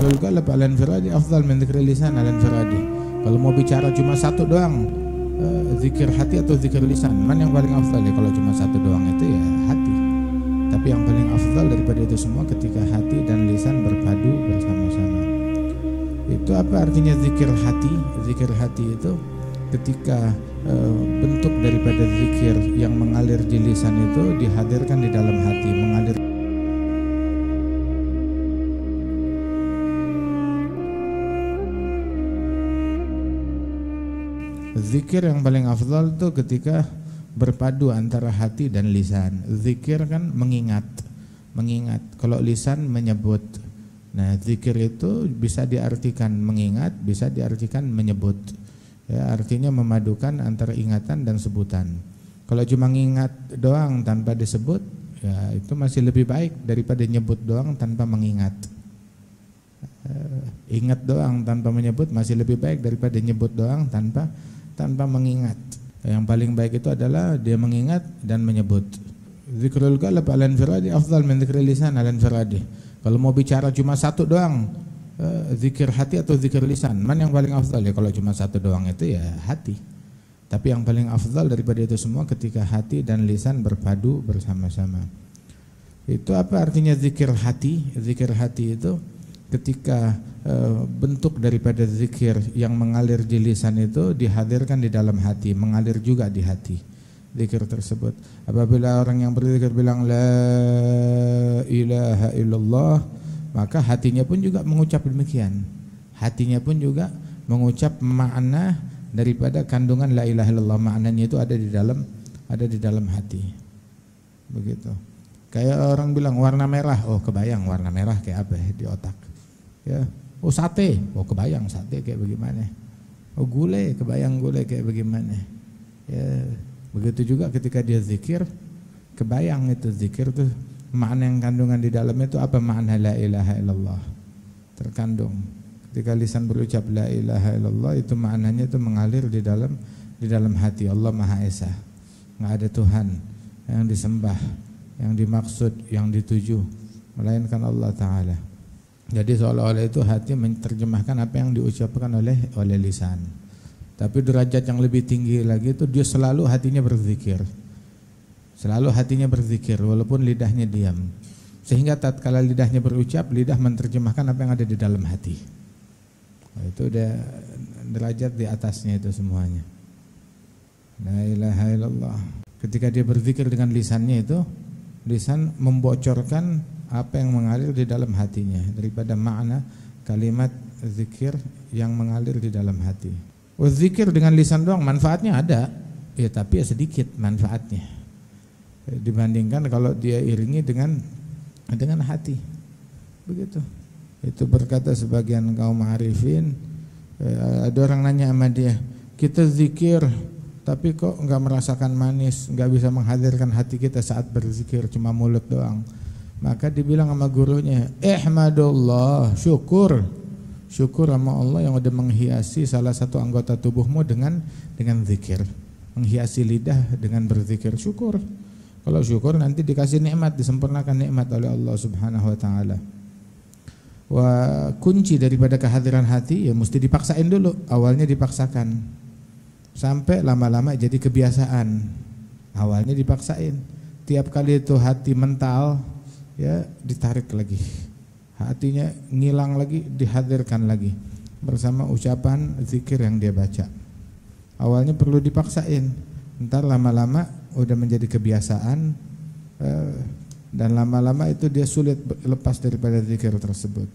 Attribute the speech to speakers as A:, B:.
A: Zikrul qalb ala infiradi afdal min zikril lisan ala infiradi. Kalau mau bicara cuma satu doang, zikir hati atau zikir lisan, mana yang paling afdal ya? Kalau cuma satu doang itu ya hati. Tapi yang paling afdal daripada itu semua ketika hati dan lisan berpadu bersama-sama. Itu apa artinya zikir hati? Zikir hati itu ketika bentuk daripada zikir yang mengalir di lisan itu dihadirkan di dalam hati, mengalir. Zikir yang paling afdal itu ketika berpadu antara hati dan lisan. Zikir kan mengingat. Kalau lisan menyebut. Nah, zikir itu bisa diartikan mengingat, bisa diartikan menyebut. Ya, artinya memadukan antara ingatan dan sebutan. Kalau cuma ngingat doang tanpa disebut, ya itu masih lebih baik daripada nyebut doang tanpa mengingat. Ingat doang tanpa menyebut masih lebih baik daripada nyebut doang tanpa mengingat. Yang paling baik itu adalah dia mengingat dan menyebut. Zikrul qalb ala infiradi afdal min zikril lisan ala infiradi. Kalau mau bicara cuma satu doang, zikir hati atau zikir lisan, mana yang paling afdal ya? Kalau cuma satu doang itu ya hati. Tapi yang paling afdal daripada itu semua ketika hati dan lisan berpadu bersama-sama. Itu apa artinya zikir hati? Zikir hati itu ketika bentuk daripada zikir yang mengalir di lisan itu dihadirkan di dalam hati, mengalir juga di hati zikir tersebut. Apabila orang yang berzikir bilang la ilaha illallah, maka hatinya pun juga mengucap demikian. Hatinya pun juga mengucap makna daripada kandungan la ilaha illallah, maknanya itu ada di dalam hati. Begitu. Kayak orang bilang warna merah, oh kebayang warna merah kayak apa di otak. Ya, oh sate, oh kebayang sate kayak bagaimana. Oh gulai, kebayang gulai kayak bagaimana. Ya, begitu juga ketika dia zikir, kebayang itu zikir tuh makna yang kandungan di dalamnya itu apa, makna la ilaha illallah terkandung. Ketika lisan berucap la ilaha illallah, itu maknanya itu mengalir di dalam hati. Allah Maha Esa, nggak ada Tuhan yang disembah, yang dimaksud, yang dituju melainkan Allah Ta'ala. Jadi seolah-olah itu hati menerjemahkan apa yang diucapkan oleh lisan. Tapi derajat yang lebih tinggi lagi itu dia selalu hatinya berzikir. Selalu hatinya berzikir walaupun lidahnya diam. Sehingga tatkala lidahnya berucap, lidah menerjemahkan apa yang ada di dalam hati. Nah, itu udah derajat di atasnya itu semuanya. La ilaha illallah. Ketika dia berzikir dengan lisannya itu, lisan membocorkan apa yang mengalir di dalam hatinya daripada makna kalimat zikir yang mengalir di dalam hati. Oh, zikir dengan lisan doang manfaatnya ada, ya tapi ya sedikit manfaatnya dibandingkan kalau dia iringi dengan hati. Begitu. Itu berkata sebagian kaum arifin, ada orang nanya sama dia, kita zikir tapi kok enggak merasakan manis, enggak bisa menghadirkan hati kita saat berzikir, cuma mulut doang. Maka dibilang sama gurunya, ihmadullah, syukur sama Allah yang udah menghiasi salah satu anggota tubuhmu dengan zikir, menghiasi lidah dengan berzikir. Syukur. Kalau syukur nanti dikasih nikmat, disempurnakan nikmat oleh Allah Subhanahu wa taala. Kunci daripada kehadiran hati ya mesti dipaksain dulu. Awalnya dipaksakan sampai lama-lama jadi kebiasaan. Awalnya dipaksain. Tiap kali itu hati mental, ya ditarik lagi, hatinya ngilang lagi, dihadirkan lagi bersama ucapan zikir yang dia baca. Awalnya perlu dipaksain, ntar lama-lama udah menjadi kebiasaan, dan lama-lama itu dia sulit lepas daripada zikir tersebut.